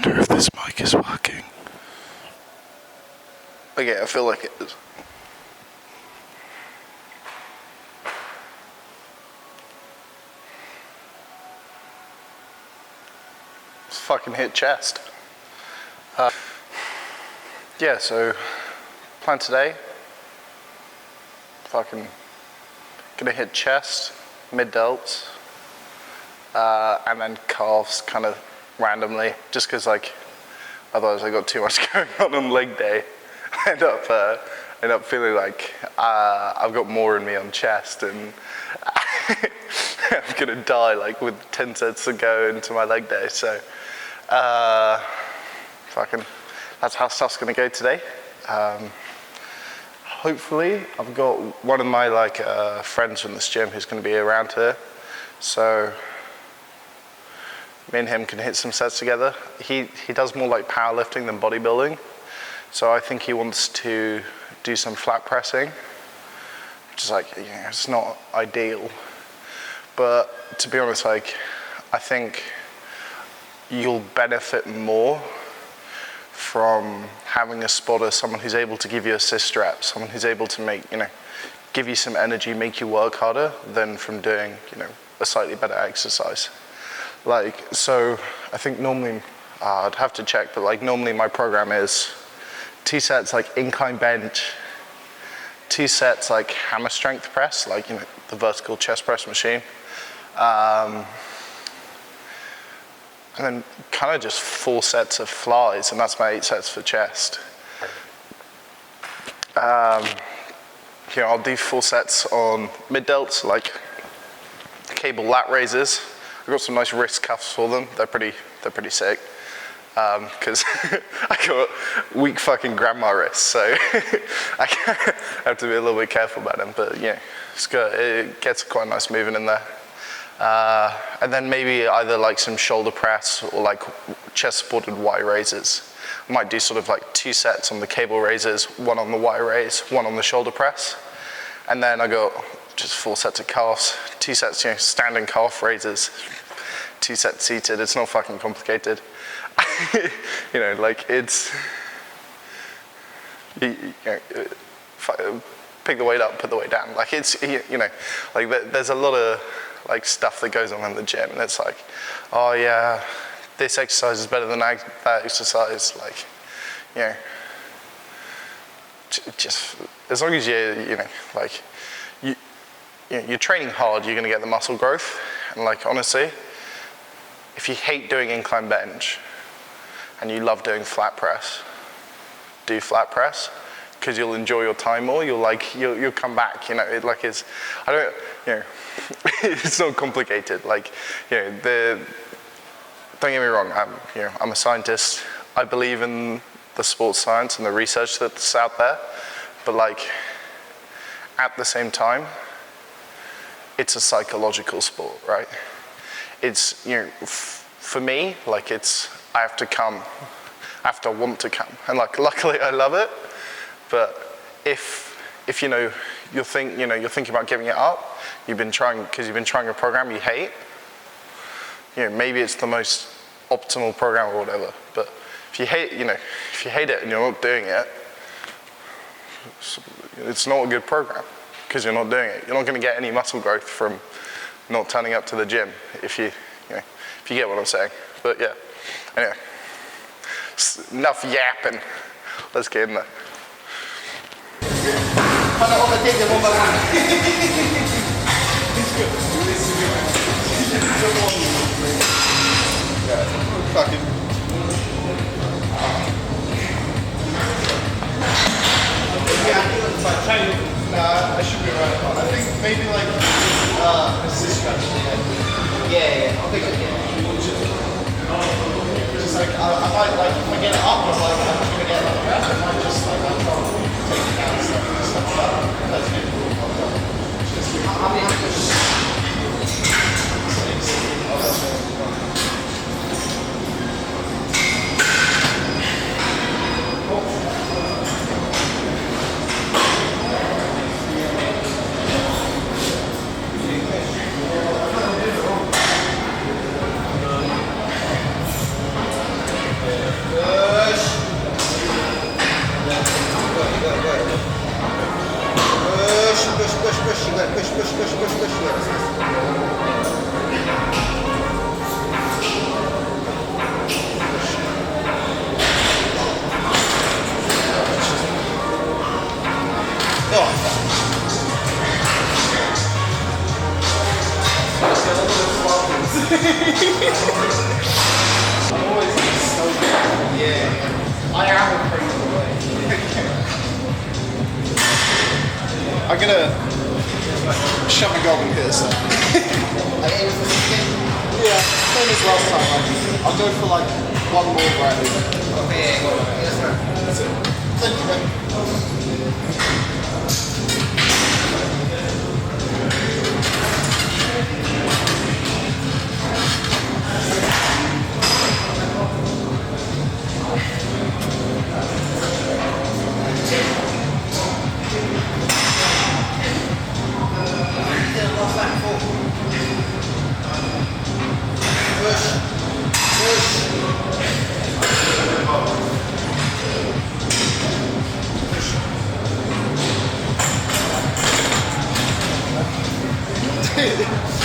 wonder if this mic is working. Okay, I feel like it is. Let's fucking hit chest. Yeah, so plan today. Fucking gonna hit chest, mid delts, and then calves kind of randomly, just because like otherwise I got too much going on leg day. I end up feeling like I've got more in me on chest, and I'm gonna die like with 10 sets to go into my leg day. So fucking that's how stuff's gonna go today. Hopefully I've got one of my friends from this gym who's gonna be around here, so me and him can hit some sets together. He does more like powerlifting than bodybuilding, so I think he wants to do some flat pressing, which is like, you know, it's not ideal, but to be honest, like, I think you'll benefit more from having a spotter, someone who's able to give you assist reps, someone who's able to make, you know, give you some energy, make you work harder, than from doing, you know, a slightly better exercise. Like, so I think normally, I'd have to check, but like normally my program is 2 sets like incline bench, 2 sets like hammer strength press, like, you know, the vertical chest press machine. And then kind of just 4 sets of flies, and that's my 8 sets for chest. You know, I'll do 4 sets on mid delts, like cable lat raises. I've got some nice wrist cuffs for them. They're pretty sick. Because I got weak fucking grandma wrists, so I have to be a little bit careful about them. But yeah, it's good. It gets quite a nice movement in there. And then maybe either like some shoulder press or like chest supported Y raises. I might do sort of like 2 sets on the cable raises, 1 on the Y raise, 1 on the shoulder press. And then I got just 4 sets of calves, 2 sets, you know, standing calf raises, 2 sets seated. It's not fucking complicated. You know, like it's, you know, pick the weight up, put the weight down. Like it's, you know, like there's a lot of like stuff that goes on in the gym, and it's like, oh yeah, this exercise is better than that exercise. Like, you know, just as long as you know, like you're training hard, you're gonna get the muscle growth. And like honestly, if you hate doing incline bench and you love doing flat press, do flat press, because you'll enjoy your time more. You'll come back. You know, it like is, I don't, you know, it's not complicated. Like, you know, don't get me wrong. I'm a scientist. I believe in the sports science and the research that's out there, but like at the same time, it's a psychological sport, right? It's, you know, for me, like it's, I have to want to come, and like luckily I love it. But if you know you're thinking about giving it up, you've been trying a program you hate, you know, maybe it's the most optimal program or whatever. But if you hate it and you're not doing it, it's not a good program because you're not doing it. You're not going to get any muscle growth from not turning up to the gym if you get what I'm saying. But yeah, anyway, enough yapping. Let's get in there. I should be right. I think maybe like assist reps. Yeah. I'll think just like I might like if I get it up, I'm like I'm gonna get another rep. I might just like I'll probably take it down stuff like that. That's good. Push, you got push, I'm always so good. Yeah, I am a crazy boy. I'm gonna shut my gob and hit us. Yeah, same as last time. I'll go for like one more round. Okay, yes sir. That's it. Thank you, man.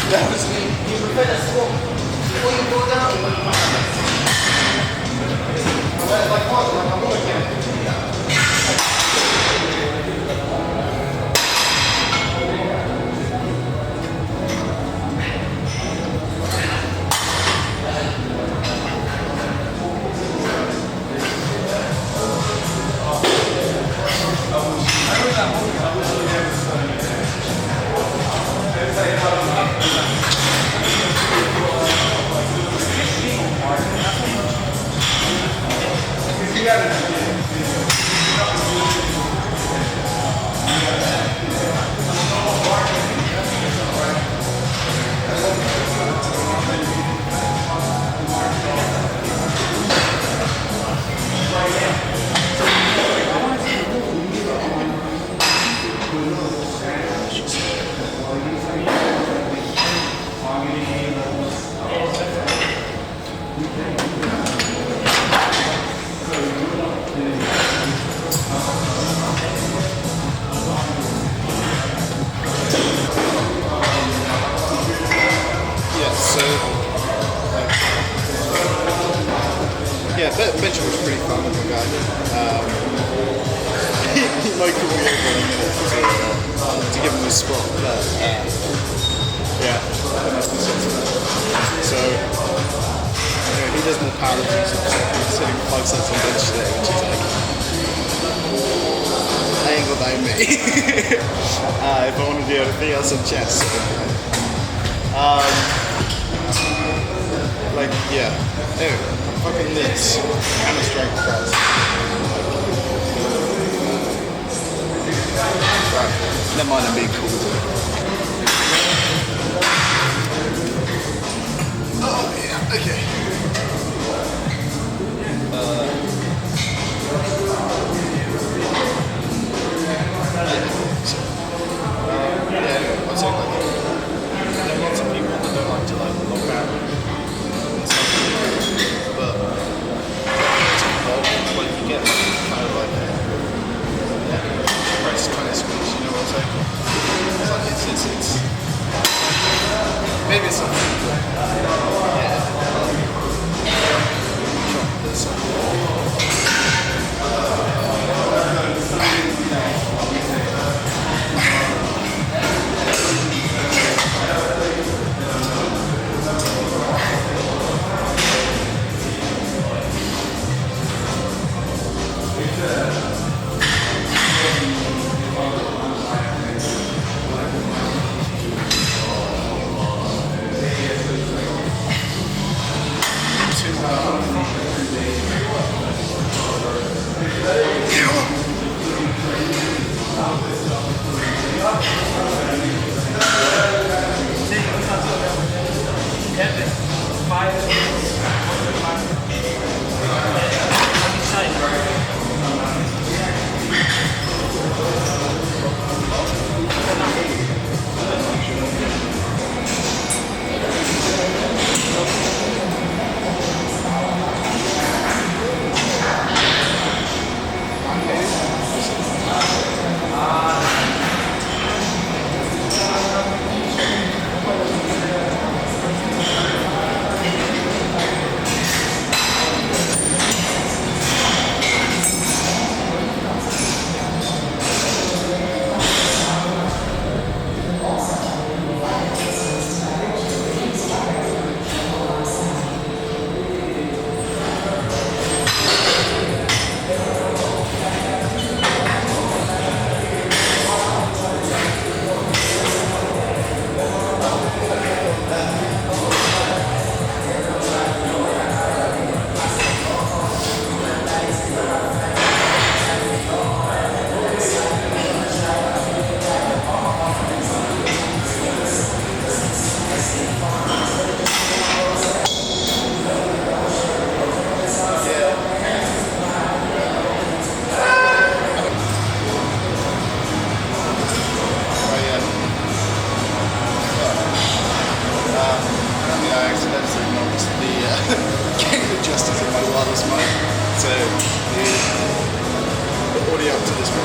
That was me. You prefer to squat before you go down or when you come down? Like what? Like I'm working. Yeah, Benjamin was pretty fun with the guy. He might call me over in a minute to give him a spot, but yeah, that must be sensible. So, he does more power than stuff. He's sitting 5 sets on bench today, which is like, I ain't got that in me. If I want to do anything else on chest. Like, yeah. Anyway. Fucking this hammer strength press. Right. Never mind, I'm being cool. Oh yeah, okay. Yeah, anyway, I'd say like there are lots of people that don't like to like lock out. But like you get kind of like press kind of squeeze, you know what I'm saying? It's like it's maybe it's something. Yeah.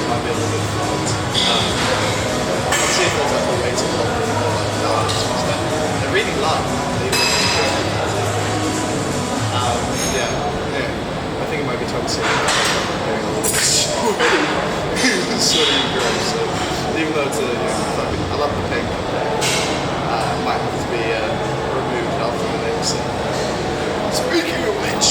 might be a little bit flat. Let's see if there's like a way to block them or like balance. They're really loud. Yeah. I think it might be time to say sweaty and gross. So even though it's fucking, I love the pink. Might have to be removed after the next set. Speaking of which.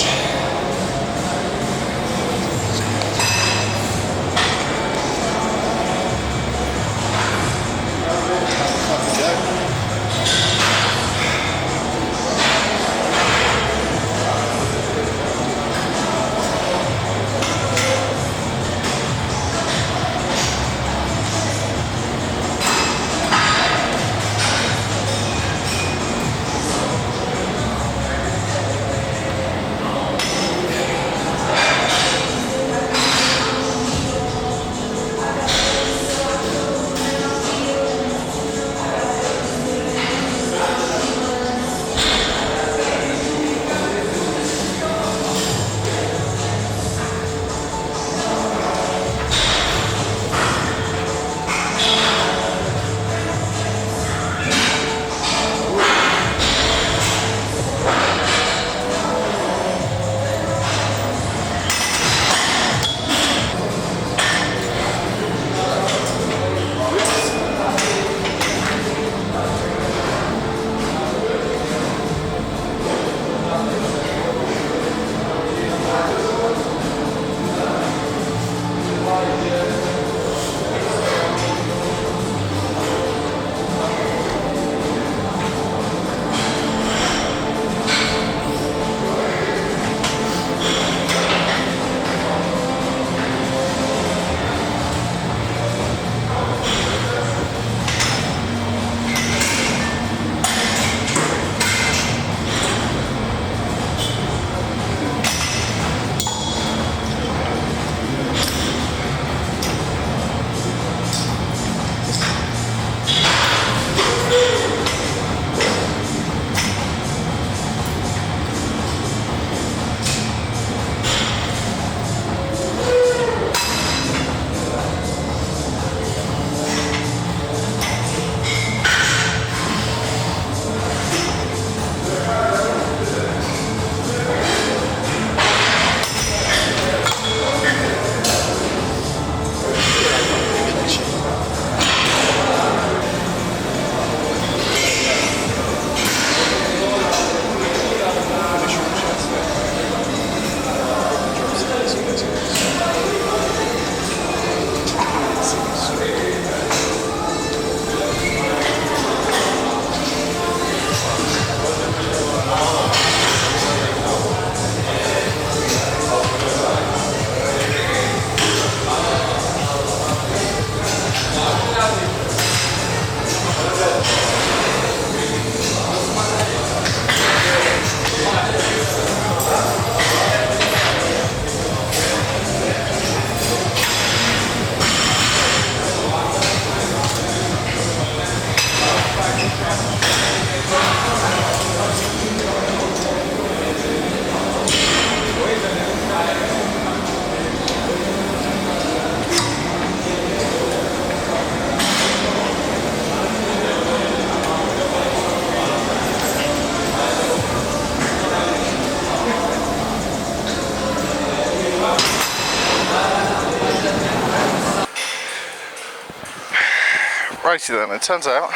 Righty then, it turns out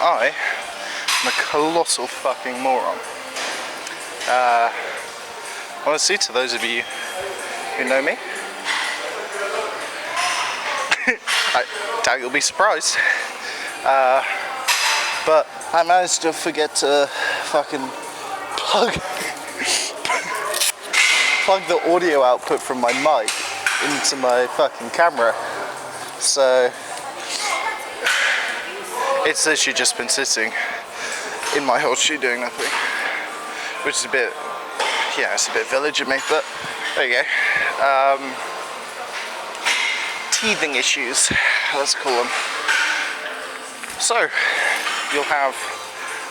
I am a colossal fucking moron. Honestly, to those of you who know me, I doubt you'll be surprised. But I managed to forget to fucking plug the audio output from my mic into my fucking camera. So it's literally just been sitting in my hot shoe doing nothing, which is a bit, yeah, it's a bit village of me, but there you go. Teething issues, let's call them. So you'll have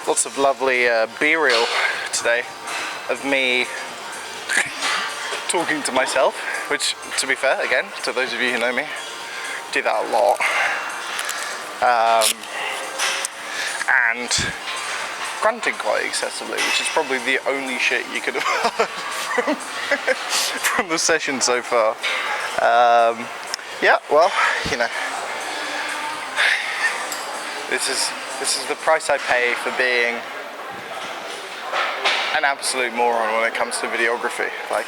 lots of lovely B-reel today of me talking to myself, which, to be fair, again, to those of you who know me, do that a lot. And grunting quite excessively, which is probably the only shit you could have heard from the session so far. Yeah, well, you know, this is the price I pay for being an absolute moron when it comes to videography. Like,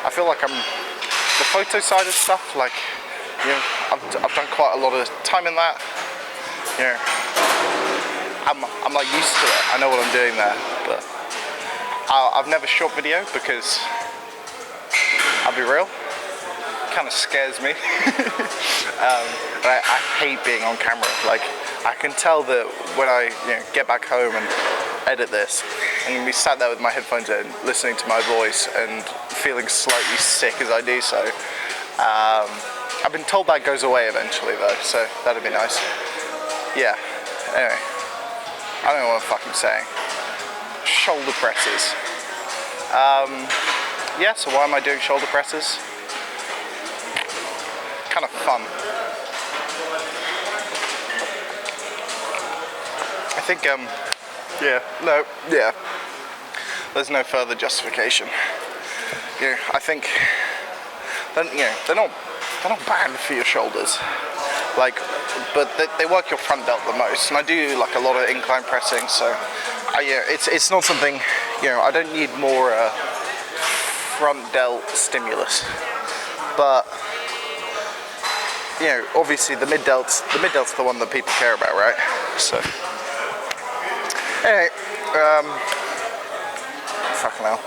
I feel like I'm the photo side of stuff. Like, you know, I've done quite a lot of time in that. You know, I'm like used to it. I know what I'm doing there, but I've never shot video because, I'll be real, it kind of scares me. I hate being on camera. Like, I can tell that when I get back home and edit this, I'm gonna be sat there with my headphones in, listening to my voice and feeling slightly sick as I do so. I've been told that goes away eventually though, so that'd be nice. Yeah, anyway, I don't know what I'm fucking saying. Shoulder presses. Yeah, so why am I doing shoulder presses? Kind of fun. I think, there's no further justification. You know, I think, they're not bad for your shoulders. Like, but they work your front delt the most, and I do like a lot of incline pressing, so it's not something, I don't need more front delt stimulus, but obviously the mid delt's the one that people care about, right? So anyway, fucking hell,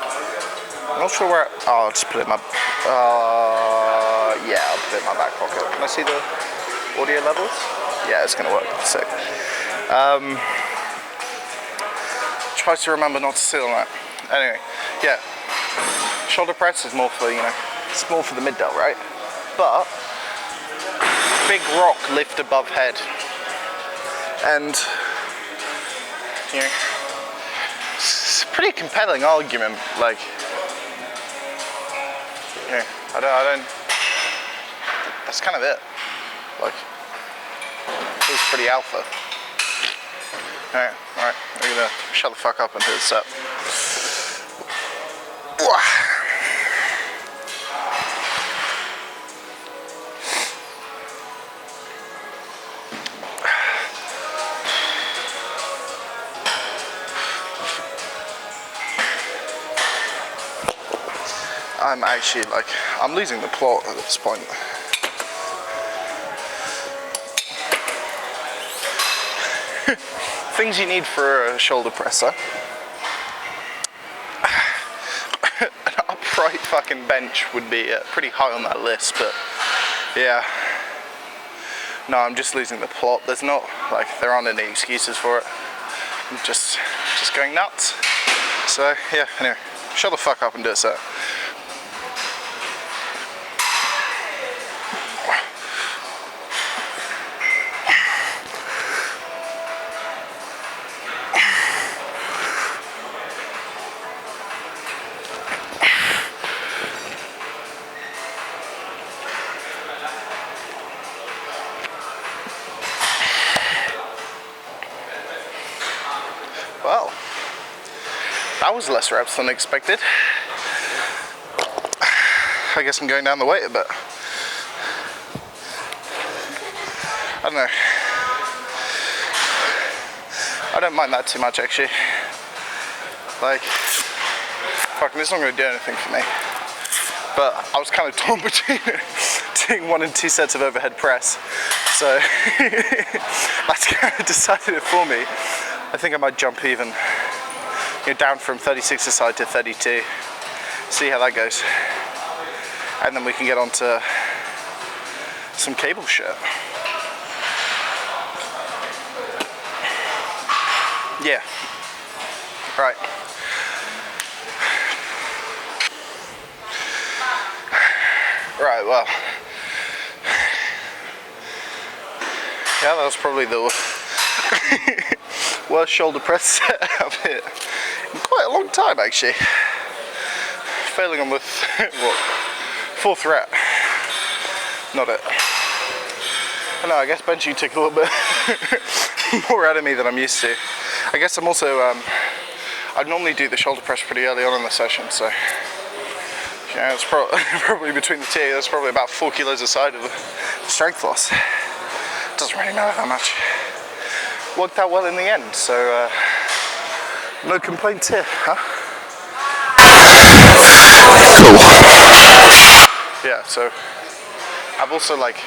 I'm not sure where. I'll just put it in my yeah, I'll put it in my back pocket. Can I see the audio levels? Yeah, it's gonna work. So try to remember not to sit on that. Anyway, yeah, shoulder press is more for it's more for the mid delt, right? But big rock lift above head, and it's a pretty compelling argument. Like, I don't. That's kind of it. Like, it was pretty alpha. Alright, we're gonna shut the fuck up and do this up. I'm actually I'm losing the plot at this point. Things you need for a shoulder presser. An upright fucking bench would be pretty high on that list, but yeah. No, I'm just losing the plot. There's not, there aren't any excuses for it. I'm just going nuts. So yeah, anyway, shut the fuck up and do it, sir. Well, that was less reps than expected. I guess I'm going down the weight a bit. I don't know. I don't mind that too much, actually. Fucking, it's not going to do anything for me. But I was kind of torn between doing 1 and 2 sets of overhead press. So that's kind of decided it for me. I think I might jump even, down from 36 a side to 32. See how that goes. And then we can get on to some cable shit. Yeah. Right. Right, well. Yeah, that was probably the worst shoulder press set I've hit in quite a long time, actually. Failing on the 4th rep. Not it. I know, I guess benching took a little bit more out of me than I'm used to. I guess I'm also, I normally do the shoulder press pretty early on in the session, so yeah, it's probably between the two, that's probably about 4 kilos a side of strength loss. Doesn't really matter that much. Worked out well in the end, so no complaints here, huh? Yeah, so I've also like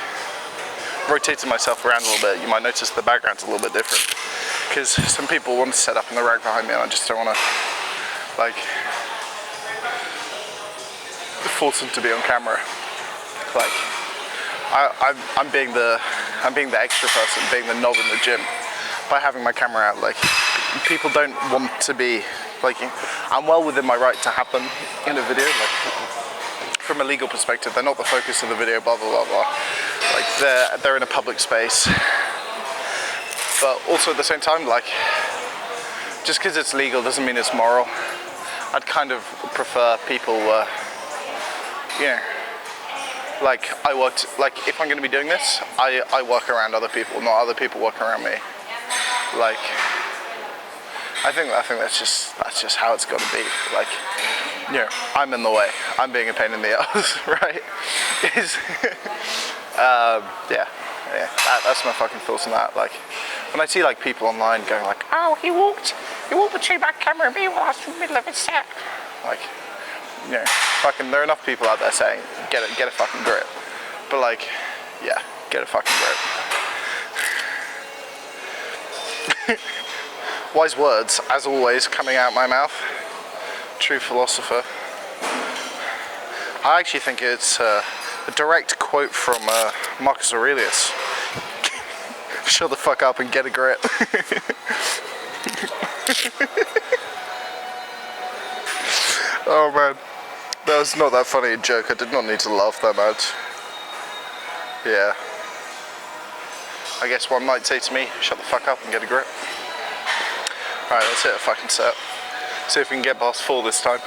rotated myself around a little bit. You might notice the background's a little bit different because some people want to set up in the rack behind me and I just don't want to like force them to be on camera. Like I'm being the extra person, being the knob in the gym by having my camera out. Like people don't want to be like, I'm well within my right to have them in a video. Like from a legal perspective, they're not the focus of the video, blah blah blah blah. Like they're in a public space, but also at the same time, like just because it's legal doesn't mean it's moral. I'd kind of prefer people, you know, like if I'm going to be doing this, I work around other people, not other people work around me. Like I think that's just how it's got to be. Like, you know, I'm in the way. I'm being a pain in the ass, right? Yeah. That's my fucking thoughts on that. Like, when I see like people online going like, oh, he walked the two-back camera and me while I was in the middle of his set. Like, you know, fucking, there are enough people out there saying, get a fucking grip. But like, yeah, get a fucking grip. Wise words, as always, coming out my mouth. True philosopher. I actually think it's a direct quote from Marcus Aurelius. Shut the fuck up and get a grip. Oh man, that was not that funny a joke. I did not need to laugh that much. Yeah. I guess one might say to me, shut the fuck up and get a grip. Alright, let's hit a fucking set. See if we can get past 4 this time.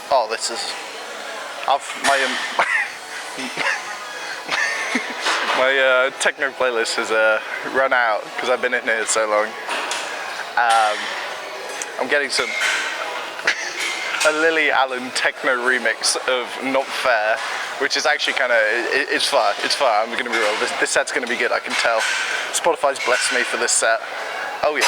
Oh, this is... my techno playlist has run out because I've been in here so long. I'm getting a Lily Allen techno remix of Not Fair, which is actually kind of, it's fun. I'm going to be real. This set's going to be good, I can tell. Spotify's blessed me for this set. Oh yeah.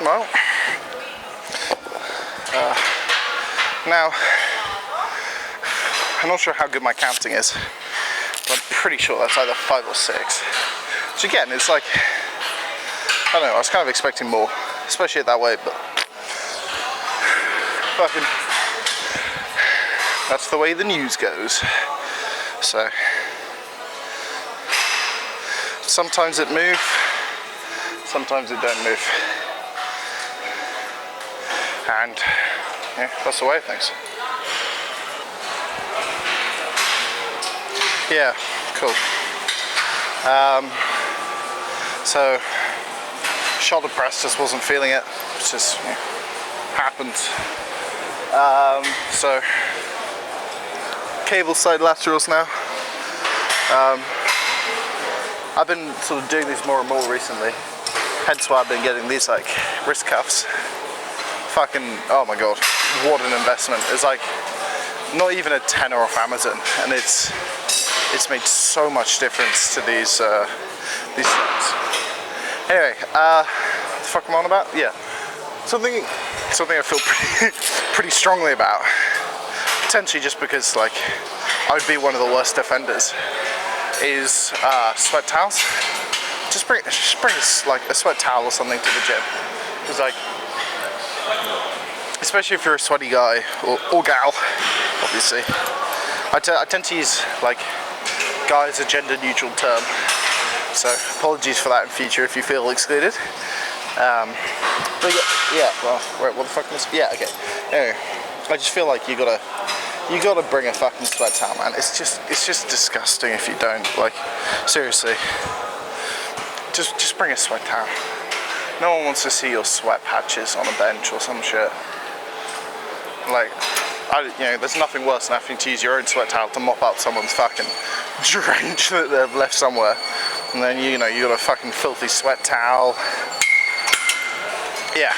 Well, now, I'm not sure how good my counting is, but I'm pretty sure that's either 5 or 6. Which again, it's like, I don't know, I was kind of expecting more, especially at that weight, but fucking, that's the way the news goes. So, sometimes it moves, sometimes it don't move. And yeah, that's the way of things. Yeah, cool. So shoulder press just wasn't feeling it. It just happened. So cable side laterals now. I've been sort of doing these more and more recently. Hence why I've been getting these like wrist cuffs. Fucking, oh my god, what an investment. It's like not even a tenner off Amazon, and it's made so much difference to these sets. Anyway, what the fuck am I on about? Yeah, something I feel pretty strongly about, potentially just because like I would be one of the worst offenders, is sweat towels. Just bring like a sweat towel or something to the gym. It's like, especially if you're a sweaty guy or gal, obviously. I tend to use like guy as a gender neutral term, so apologies for that in future if you feel excluded. But yeah, well, right, what the fuck was? Yeah, okay. Anyway, I just feel like you gotta bring a fucking sweat towel, man. It's just disgusting if you don't. Like, seriously, just bring a sweat towel. No one wants to see your sweat patches on a bench or some shit. Like, there's nothing worse than having to use your own sweat towel to mop up someone's fucking drench that they've left somewhere, and then you got a fucking filthy sweat towel. Yeah,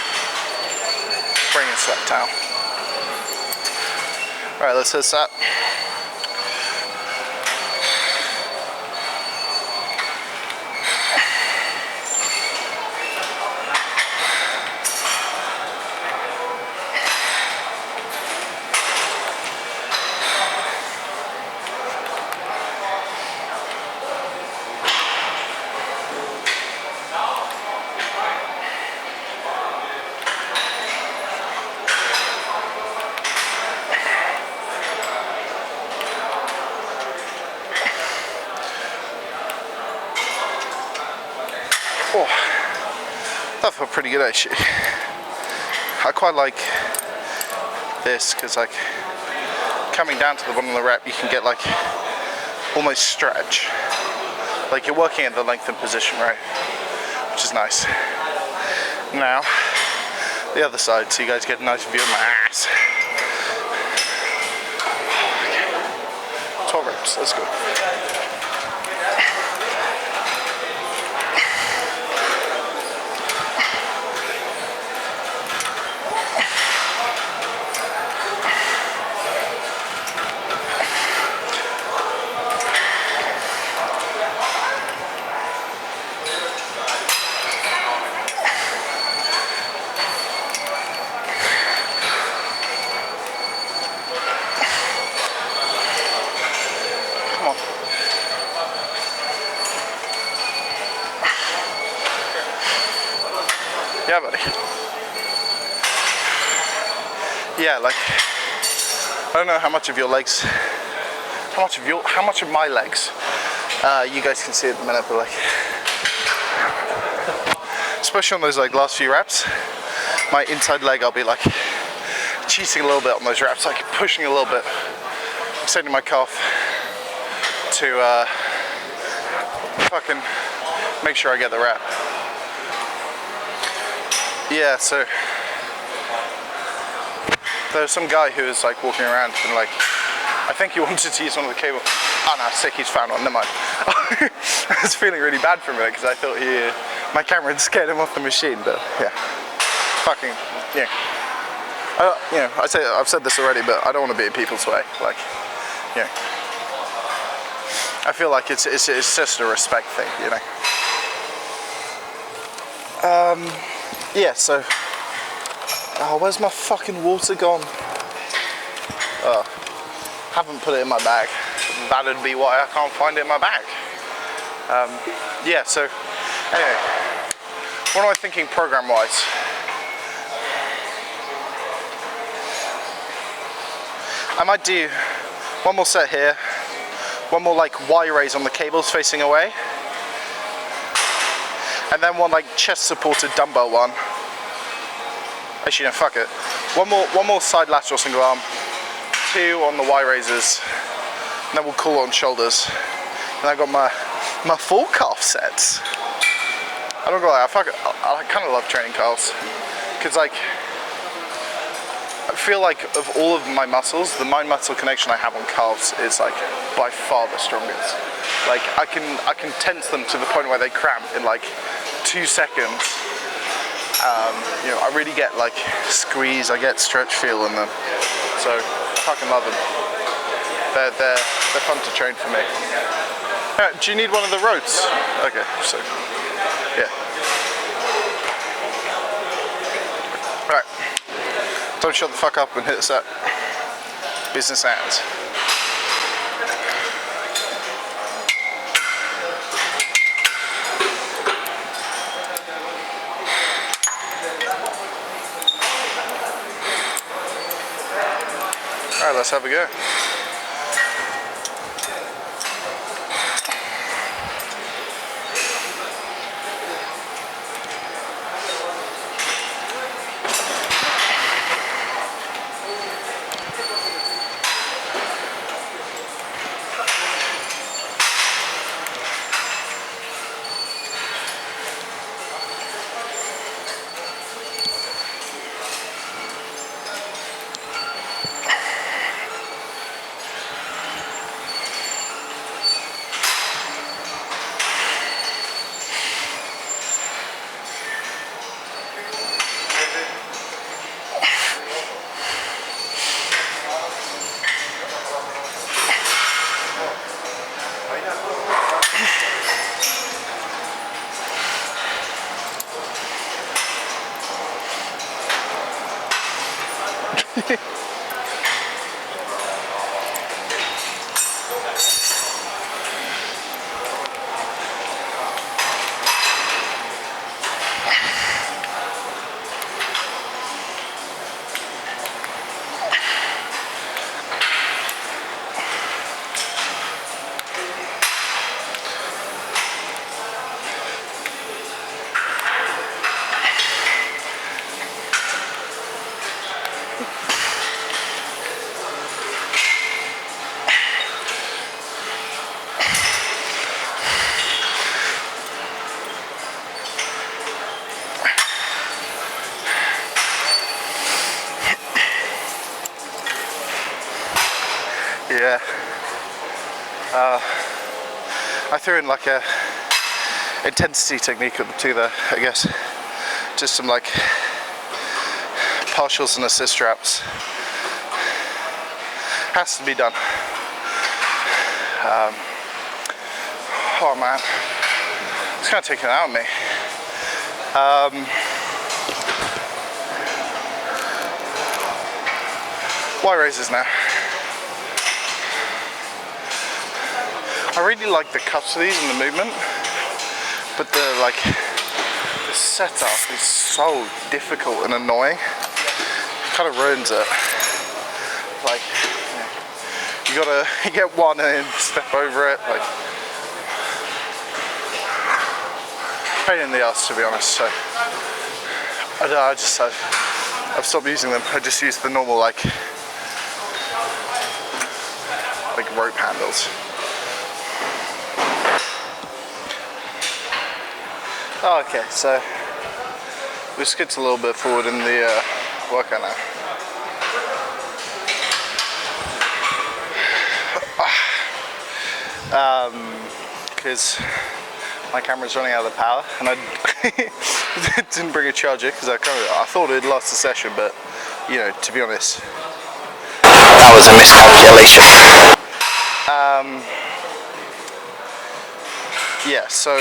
bring a sweat towel. All right, let's hit that. Oh, that felt pretty good actually. I quite like this because like coming down to the bottom of the rep you can get like almost stretch. Like you're working at the lengthened position, right? Which is nice. Now, the other side so you guys get a nice view of my ass. Okay. 12 reps, let's go. Yeah, buddy. Yeah, like I don't know how much of your legs, how much of my legs you guys can see at the minute, but like, especially on those like last few reps, my inside leg I'll be like cheating a little bit on those reps, like pushing a little bit, extending my calf to fucking make sure I get the rep. Yeah, so there was some guy who was like walking around and like, I think he wanted to use one of the cable. Oh no, sick, he's found one, never mind. I was feeling really bad for a minute because I thought my camera had scared him off the machine, but yeah. Fucking, yeah. I've said this already, but I don't want to be in people's way. Like, yeah. I feel like it's just a respect thing, you know. Yeah, so, oh, where's my fucking water gone? Oh, haven't put it in my bag. That'd be why I can't find it in my bag. Yeah, so, anyway, what am I thinking program-wise? I might do one more set here, one more like Y raise on the cables facing away, and then one like chest supported dumbbell one. Actually no, fuck it. One more side lateral single arm, 2 on the Y raises, and then we'll call on shoulders. And I got my full calf sets. I don't go like I kind of love training calves, cause like I feel like of all of my muscles, the mind muscle connection I have on calves is like by far the strongest. Like I can tense them to the point where they cramp in like 2 seconds. I really get like squeeze, I get stretch feel in them. So I fucking love them. They're fun to train for me. Do you need one of the ropes? Okay, so yeah. Right. Don't shut the fuck up and hit the set. Business hands. Alright, let's have a go. there. I threw in like a intensity technique to there, I guess. Just some like partials and assist reps. Has to be done. Oh man, it's kind of taking it out of me. Y raises now. I really like the cuts of these and the movement, but the setup is so difficult and annoying. It kind of ruins it. Like, you get one and then step over it. Like, pain in the ass, to be honest. So I've stopped using them. I just use the normal like rope handles. Oh, okay, so we skipped a little bit forward in the workout now. Because my camera's running out of power, and I didn't bring a charger because I thought it'd last a session, but you know, to be honest, that was a miscalculation. Yeah, so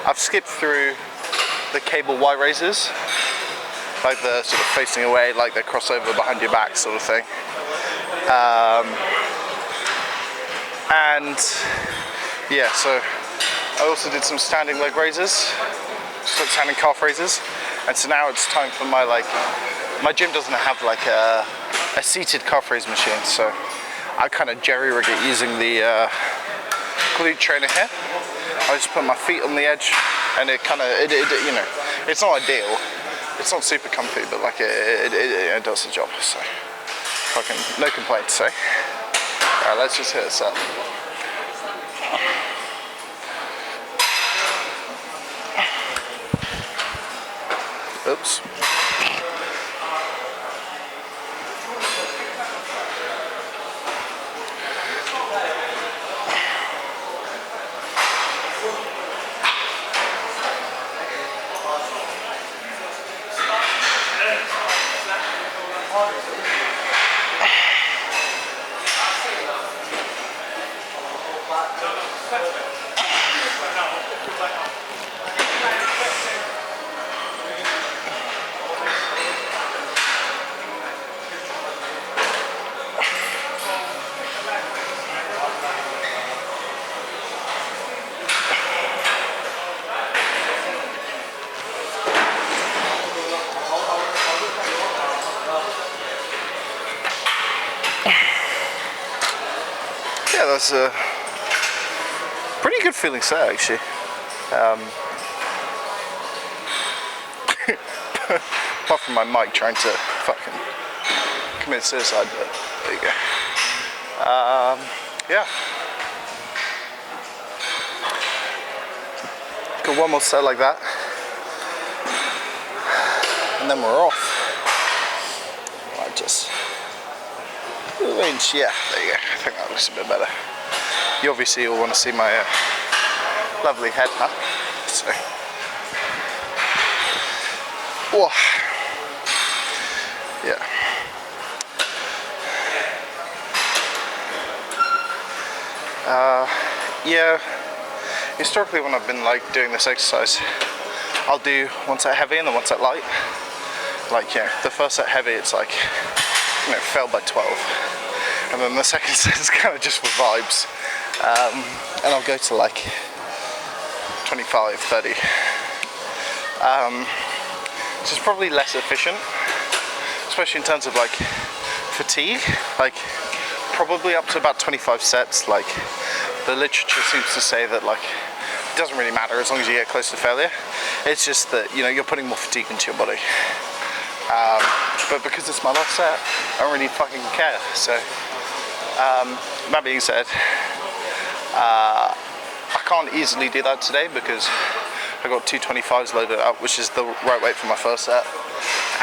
I've skipped through the cable Y raises, like the sort of facing away, like the crossover behind your back sort of thing. And yeah, so I also did some standing leg raises, standing calf raises, and so now it's time for my gym doesn't have like a seated calf raise machine, so I kind of jerry rig it using the glute trainer here. I just put my feet on the edge, and it you know, it's not ideal, it's not super comfy, but like it does the job. So fucking no complaints, eh? Alright, let's just hit this up. Oops. Yeah, that's a pretty good feeling set actually. Apart from my mic trying to fucking commit suicide, but there you go. Yeah. Got one more set like that, and then we're off. I just arrange, yeah, there you go. I think that looks a bit better. You obviously all want to see my lovely head, huh? So, whoa. Yeah. Yeah. Historically, when I've been like doing this exercise, I'll do one set heavy and then one set light. Like, you know, the first set heavy, it's like, you know, failed by 12. And then the second set is kind of just for vibes. And I'll go to like 25, 30. Which is probably less efficient, especially in terms of like fatigue. Like, probably up to about 25 sets. Like, the literature seems to say that like it doesn't really matter as long as you get close to failure. It's just that, you know, you're putting more fatigue into your body. But because it's my last set, I don't really fucking care. So, that being said, I can't easily do that today because I got 2 25s loaded up, which is the right weight for my first set,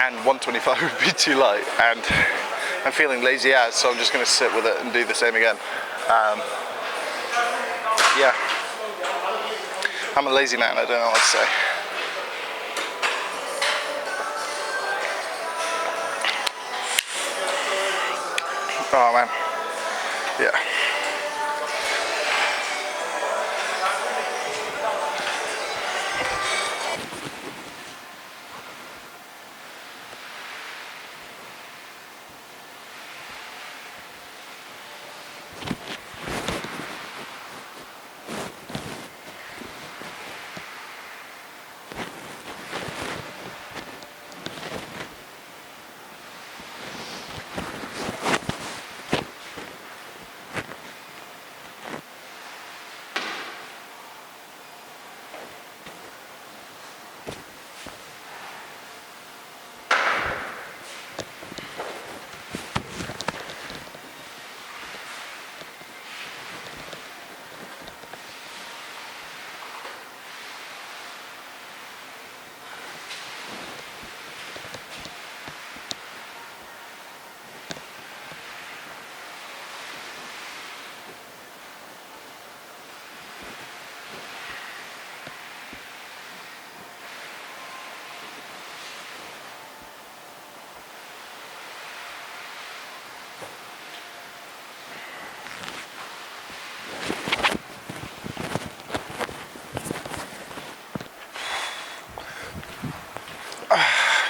and 125 would be too light. And I'm feeling lazy as, so I'm just going to sit with it and do the same again. Yeah, I'm a lazy man, I don't know what to say. Oh man, yeah.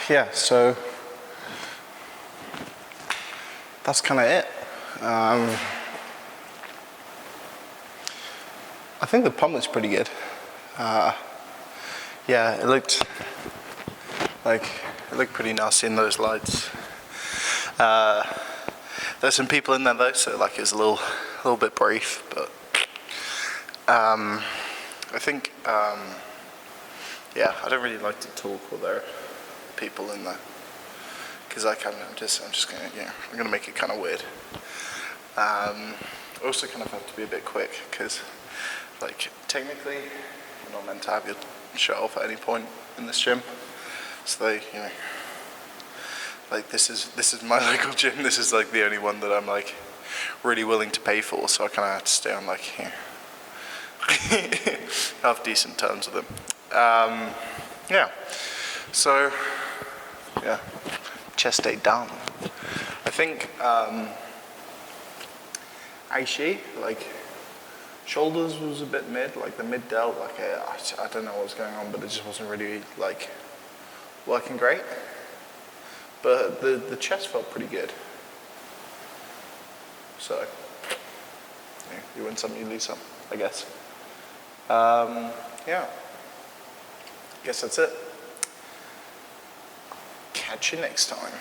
Yeah, so that's kind of it. I think the pump was pretty good. Yeah, it looked pretty nasty in those lights. There's some people in there though, so like it was a little bit brief, but I think yeah, I don't really like to talk while there are people in there, because I'm just gonna, I'm gonna make it kind of weird. I also kind of have to be a bit quick, because like technically you're not meant to have your shirt off at any point in this gym, so they, like this is my local gym. This is like the only one that I'm like really willing to pay for, so I kind of have to stay on like have decent terms with them. Yeah, so yeah, chest day done. I think Aishi, like shoulders was a bit mid, like the mid delt, like I don't know what was going on, but it just wasn't really like working great. But the chest felt pretty good. So yeah, you win some, you lose some, I guess. Yeah, guess that's it. Catch you next time.